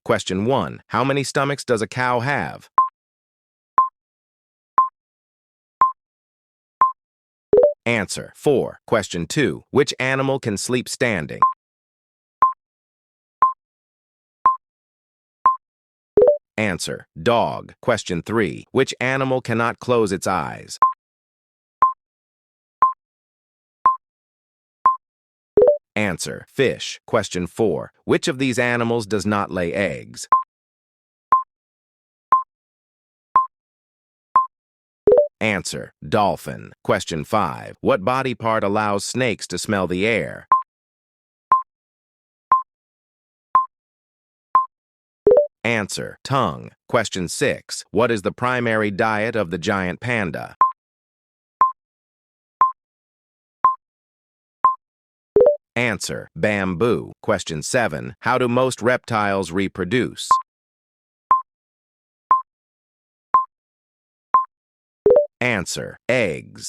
Question 1. How many stomachs does a cow have? Answer: 4. Question 2. Which animal can sleep standing? Answer: dog. Question 3. Which animal cannot close its eyes? Answer: fish. Question 4. Which of these animals does not lay eggs? Answer: dolphin. Question 5. What body part allows snakes to smell the air? Answer: tongue. Question 6. What is the primary diet of the giant panda? Answer: bamboo. Question 7. How do most reptiles reproduce? Answer: eggs.